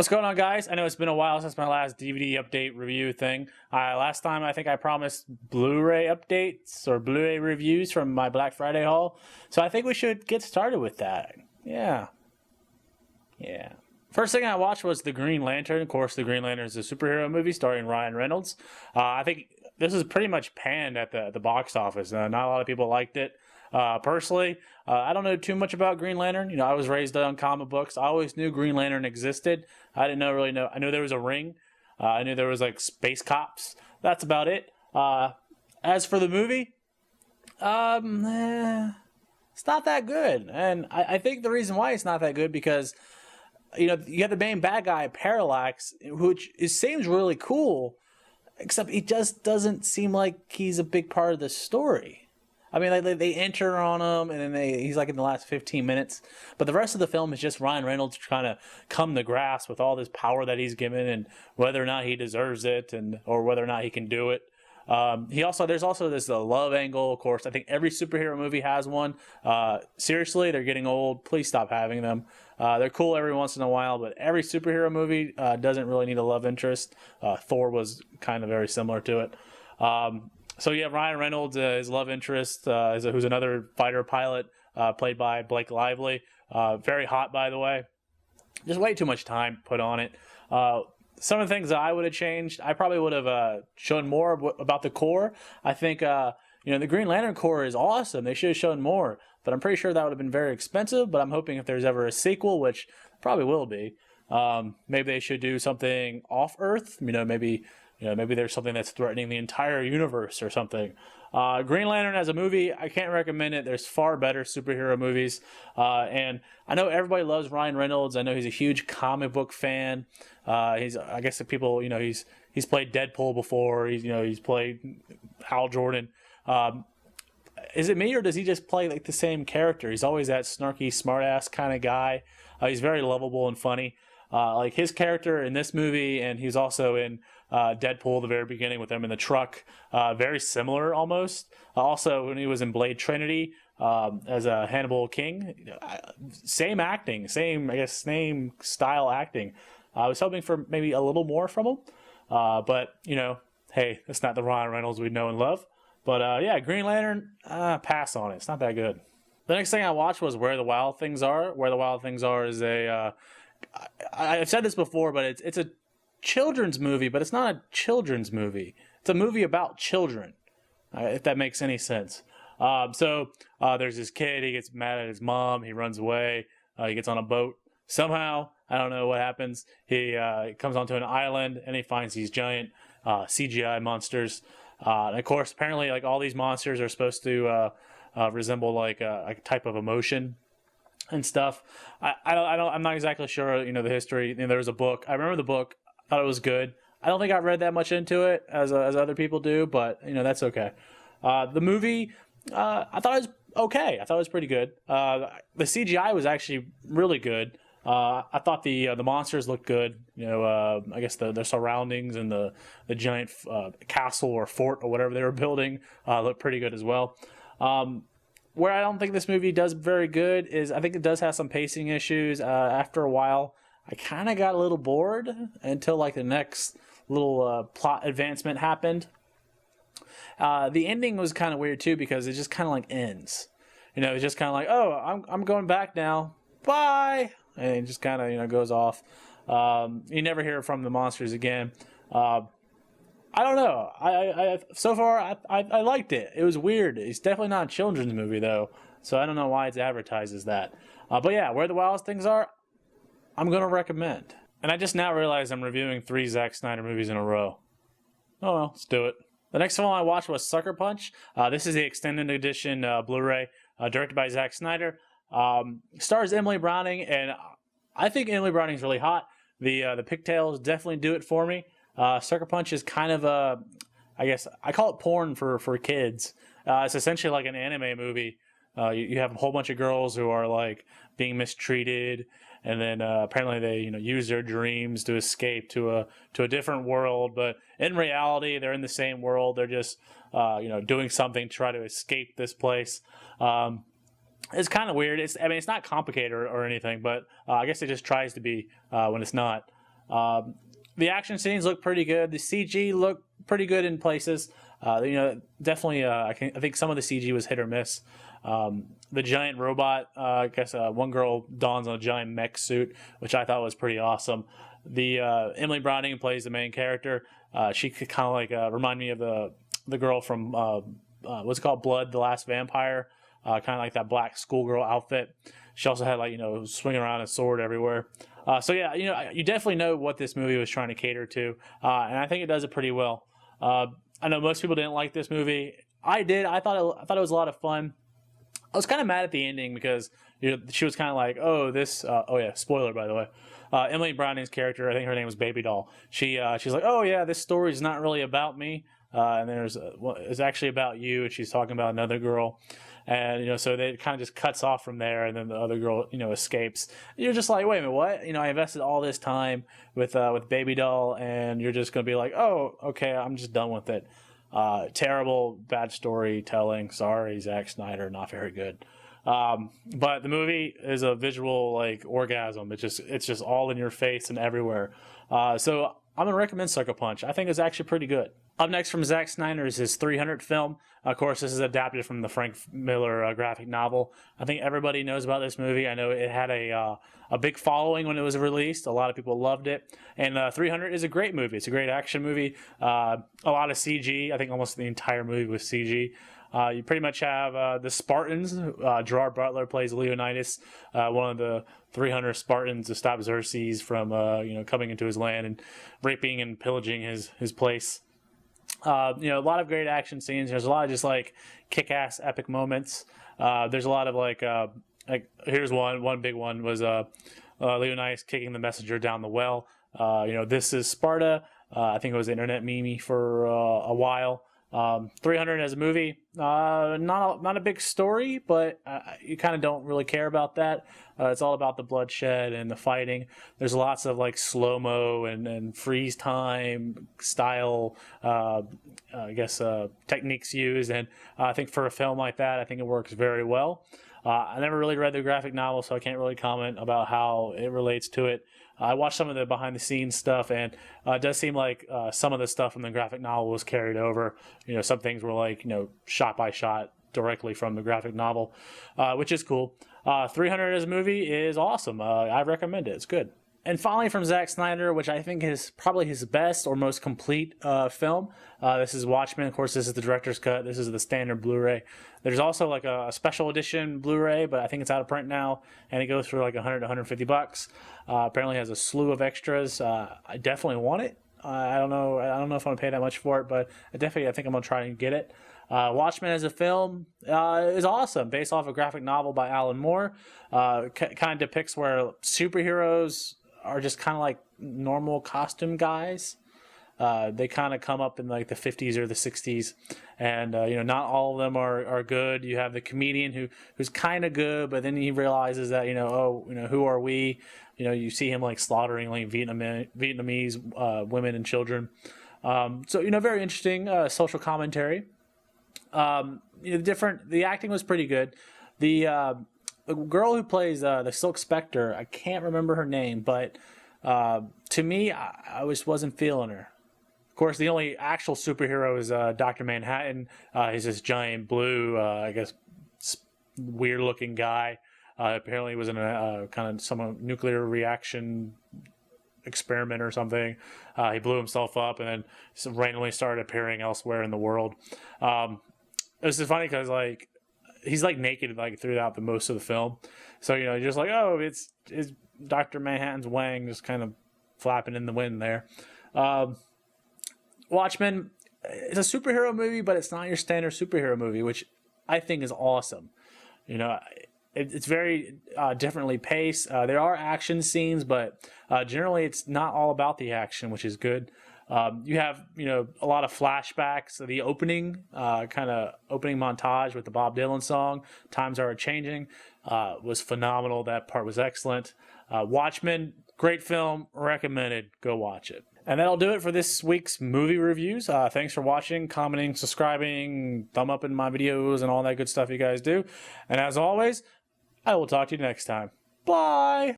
What's going on, guys? I know it's been a while since my last DVD update review thing. Last time I think I promised Blu-ray updates or Blu-ray reviews from my Black Friday haul. So I think we should get started with that. Yeah. First thing I watched was The Green Lantern. Of course, The Green Lantern is a superhero movie starring Ryan Reynolds. I think this is pretty much panned at the box office. Not a lot of people liked it. Personally, I don't know too much about Green Lantern. You know, I was raised on comic books. I always knew Green Lantern existed. I didn't really know. I knew there was a ring. I knew there was like space cops. That's about it. As for the movie, it's not that good. And I think the reason why it's not that good because, you know, you have the main bad guy, Parallax, which seems really cool, except he just doesn't seem like he's a big part of the story. I mean, they enter on him, and then he's like in the last 15 minutes. But the rest of the film is just Ryan Reynolds trying to come to grasp with all this power that he's given, and whether or not he deserves it, or whether or not he can do it. There's also this love angle. Of course, I think every superhero movie has one. Seriously, they're getting old. Please stop having them. They're cool every once in a while, but every superhero movie doesn't really need a love interest. Thor was kind of very similar to it. So you have Ryan Reynolds, his love interest, who's another fighter pilot, played by Blake Lively. Very hot, by the way. Just way too much time put on it. Some of the things that I would have changed, I probably would have shown more about the core. I think, the Green Lantern core is awesome. They should have shown more, but I'm pretty sure that would have been very expensive. But I'm hoping if there's ever a sequel, which probably will be, maybe they should do something off Earth. Maybe there's something that's threatening the entire universe or something. Green Lantern as a movie, I can't recommend it. There's far better superhero movies. And I know everybody loves Ryan Reynolds. I know he's a huge comic book fan. He's played Deadpool before. He's played Hal Jordan. Is it me, or does he just play like the same character? He's always that snarky, smartass kind of guy. He's very lovable and funny. Like his character in this movie, and he's also in Deadpool, the very beginning with him in the truck, very similar almost. Also, when he was in Blade Trinity as a Hannibal King, same acting, same style acting. I was hoping for maybe a little more from him, but hey, it's not the Ryan Reynolds we know and love. But Green Lantern, pass on it. It's not that good. The next thing I watched was Where the Wild Things Are. Where the Wild Things Are is I've said this before, but it's a children's movie, but it's not a children's movie. It's a movie about children, if that makes any sense. There's this kid, he gets mad at his mom, he runs away, he gets on a boat. Somehow, I don't know what happens, he comes onto an island, and he finds these giant CGI monsters. And of course, apparently, like all these monsters are supposed to resemble like a type of emotion and stuff. I'm not exactly sure, the history. There was a book. I remember the book. I thought it was good. I don't think I read that much into it as other people do, but that's okay. The movie, I thought it was okay. I thought it was pretty good. The CGI was actually really good. I thought the monsters looked good. I guess the surroundings and the giant castle or fort or whatever they were building looked pretty good as well. Where I don't think this movie does very good is I think it does have some pacing issues. After a while, I kind of got a little bored until like the next little plot advancement happened. The ending was kind of weird too because it just kind of like ends. It's just kind of like, oh, I'm going back now. Bye. And it just kind of goes off. You never hear from the monsters again. I don't know. So far I liked it. It was weird. It's definitely not a children's movie though, so I don't know why it's advertised as that. But yeah, Where the Wild Things Are, I'm gonna recommend. And I just now realized I'm reviewing 3 Zack Snyder movies in a row. Oh well, let's do it. The next film I watched was Sucker Punch. This is the extended edition Blu-ray, directed by Zack Snyder. Stars Emily Browning, and I think Emily Browning's really hot. The pigtails definitely do it for me. Sucker Punch is kind of I guess I call it porn for kids. It's essentially like an anime movie. You have a whole bunch of girls who are like being mistreated, and then apparently they use their dreams to escape to a different world. But in reality, they're in the same world. They're just doing something to try to escape this place. It's kind of weird. It's not complicated or anything, but I guess it just tries to be when it's not. The action scenes look pretty good. The CG looked pretty good in places. Definitely. I think some of the CG was hit or miss. The giant robot. I guess one girl dons on a giant mech suit, which I thought was pretty awesome. The Emily Browning plays the main character. She could kind of like remind me of the girl from what's it called, Blood, the Last Vampire. Kind of like that black schoolgirl outfit. She also had like swinging around a sword everywhere. So yeah, you definitely know what this movie was trying to cater to, and I think it does it pretty well. I know most people didn't like this movie. I did. I thought it was a lot of fun. I was kind of mad at the ending because she was kind of like, oh, this. Oh yeah, spoiler by the way. Emily Browning's character, I think her name was Baby Doll. She's like, oh yeah, this story is not really about me, and it's actually about you. And she's talking about another girl, and so they kind of just cuts off from there, and then the other girl escapes. You're just like, wait a minute, what? I invested all this time with Baby Doll, and you're just gonna be like, oh, okay, I'm just done with it. Terrible, bad storytelling. Sorry, Zack Snyder, not very good. But the movie is a visual like orgasm. It's just all in your face and everywhere. So I'm gonna recommend Sucker Punch. I think it's actually pretty good. Up next from Zack Snyder is his 300 film. Of course, this is adapted from the Frank Miller graphic novel. I think everybody knows about this movie. I know it had a big following when it was released. A lot of people loved it. And 300 is a great movie. It's a great action movie. A lot of CG. I think almost the entire movie was CG. You pretty much have the Spartans. Gerard Butler plays Leonidas, one of the 300 Spartans to stop Xerxes from coming into his land and raping and pillaging his place. A lot of great action scenes. There's a lot of just like kick-ass epic moments. There's a lot of like here's one big one was Leonidas kicking the messenger down the well. This is Sparta. I think it was internet meme for a while. 300 as a movie, not a big story, but you kind of don't really care about that. It's all about the bloodshed and the fighting. There's lots of like slow-mo and freeze time style, techniques used, and I think for a film like that, I think it works very well. I never really read the graphic novel, so I can't really comment about how it relates to it. I watched some of the behind-the-scenes stuff, and it does seem like some of the stuff from the graphic novel was carried over. Some things were like, shot by shot directly from the graphic novel, which is cool. 300 as a movie is awesome. I recommend it. It's good. And finally, from Zack Snyder, which I think is probably his best or most complete film, this is Watchmen. Of course, this is the director's cut. This is the standard Blu-ray. There's also like a special edition Blu-ray, but I think it's out of print now, and it goes for like $100 to $150. Apparently, has a slew of extras. I definitely want it. I don't know if I'm gonna pay that much for it, but I think I'm gonna try and get it. Watchmen as a film is awesome, based off a graphic novel by Alan Moore. Kind of depicts where superheroes are just kind of like normal costume guys. They kind of come up in like the 50s or the 60s, and not all of them are good. You have the comedian who's kind of good, but then he realizes that who are we? You see him like slaughtering like Vietnamese women and children. Very interesting social commentary. The acting was pretty good. The girl who plays the Silk Spectre, I can't remember her name, but to me, I just wasn't feeling her. Of course, the only actual superhero is Dr. Manhattan. He's this giant blue, weird-looking guy. Apparently, he was in a kind of some nuclear reaction experiment or something. He blew himself up and then randomly started appearing elsewhere in the world. This is funny because like he's like naked like throughout the most of the film, so you're just like, oh, it's Dr. Manhattan's wang just kind of flapping in the wind there. Watchmen, it's a superhero movie, but it's not your standard superhero movie, which I think is awesome. It's very differently paced. There are action scenes, but generally it's not all about the action, which is good. You have a lot of flashbacks. The opening opening montage with the Bob Dylan song "Times Are Changing" was phenomenal. That part was excellent. Watchmen, great film, recommended. Go watch it. And that'll do it for this week's movie reviews. Thanks for watching, commenting, subscribing, thumb up in my videos, and all that good stuff you guys do. And as always, I will talk to you next time. Bye!